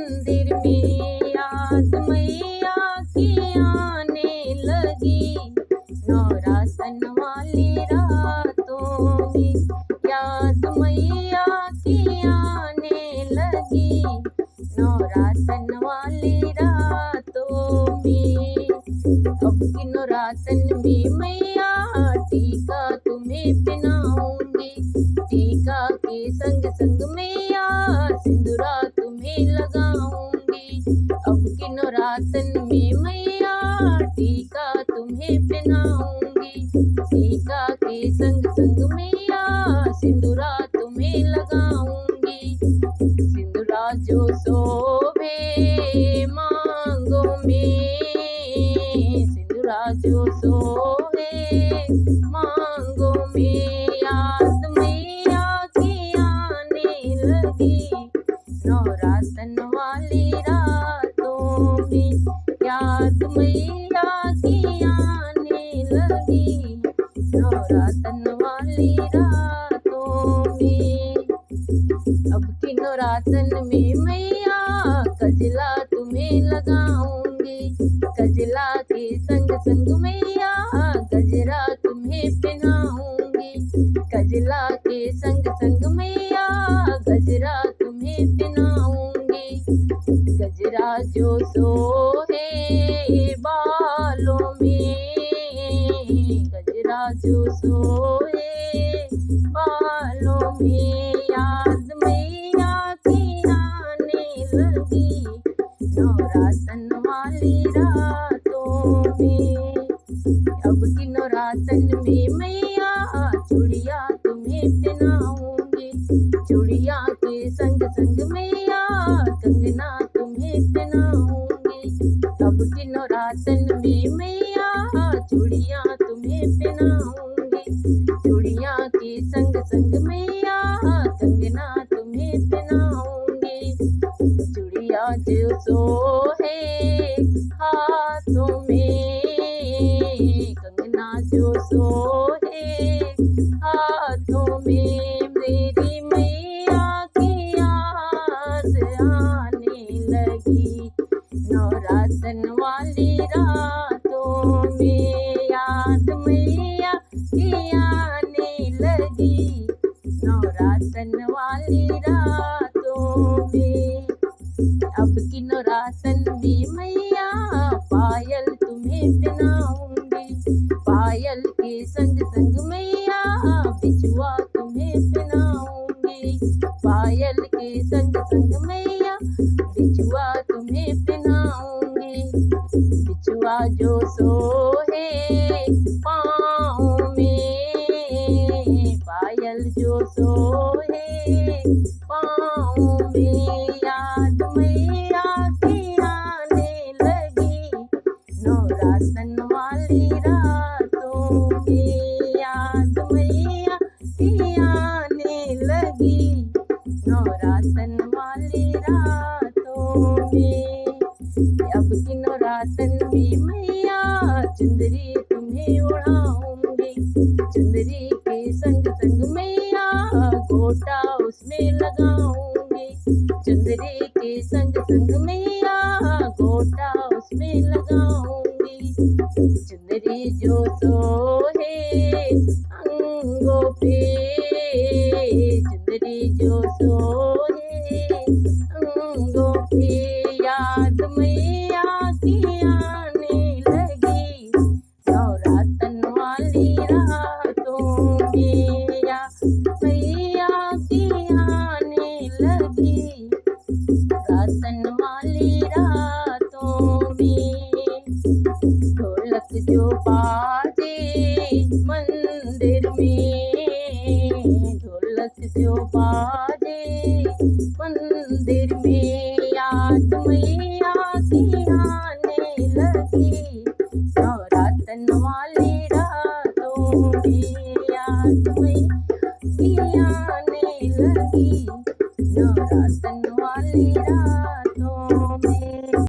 मंदिर में याद मैया की आने लगी। नवरातन वाली रातों में याद मैया की आने लगी। नवरातन वाली रातों में अब की नवरातन में मैया टीका तुम्हें पहनाऊंगी। टीका के संग संग मैया सिंदूरा तुम्हें लगाऊंगी। अब की नवरातन में मैया टीका तुम्हें पहनाऊंगी। टीका के संग संग मैया सिंदूरा तुम्हें लगाऊंगी। सिंदूरा जो शोभे मांगों में, सिंदूरा जो शोभे मांगों में याद मैया की आने लगी। नवरातन वाली रातों में याद मैया की आने लगी। नवरातन वाली रातों में अब की नवरातन में मैया कजला तुम्हें लगाऊंगी। कजला के संग संग मैया गजरा तुम्हें पहनाऊंगी। कजला के संग संग मैया गजरा तुम्हें पहनाऊंगी। गजरा जो सोहे बालों में, गजरा जो सोहे बालों में याद मैया की आने लगी। नवरातन वाली रातों में अब की नवरातन में मैया चूड़िया तुम्हें पहनाऊंगी। चूड़िया के संग संग मैया कंगना तुम्हें पहनाऊंगी। अब की नवरातन में मैया चूड़िया तुम्हें पहनाऊंगी। चूड़िया के संग संग मैया कंगना तुम्हें पहनाऊंगी। चूड़िया जो सोहे हाथों में, कंगना जो सोहे हाथों में मेरी मैया की याद आने लगी। नवरातन वाली रातों में याद मैया की आने लगी। नवरातन वाली रातों में अब की नवरातन में मैया पायल तुम्हें पहनाऊंगी। पायल के संग संग मैया बिछुआ तुम्हें पहनाऊंगी। पायल के संग संग मैया बिछुआ तुम्हें पहनाऊंगी। बिछुआ जो सोहे पाँव में, पायल जो सोहे पाँव में याद मैया की आने लगी। नवरातन वाली रातों में याद मैया की आने लगी। नवरातन वाली रातों में अब की नवरातन में मैया चुंदरी तुम्हें उड़ाऊंगी। चुंदरी के संग संग मैया गोटा उसमें लगाऊंगी। चुंदरी के संग संग मैया गोटा उसमें लगाऊंगी। चुंदरी जो सोहे अंगों पे, चुंदरी जो सोहे अंगों पे याद मैया की आने लगी। नवरातन वाली रातों में याद मैया की आने लगी। रातन वाली रातों में ढोलक जो बाजे मंदिर में, ढोलक जो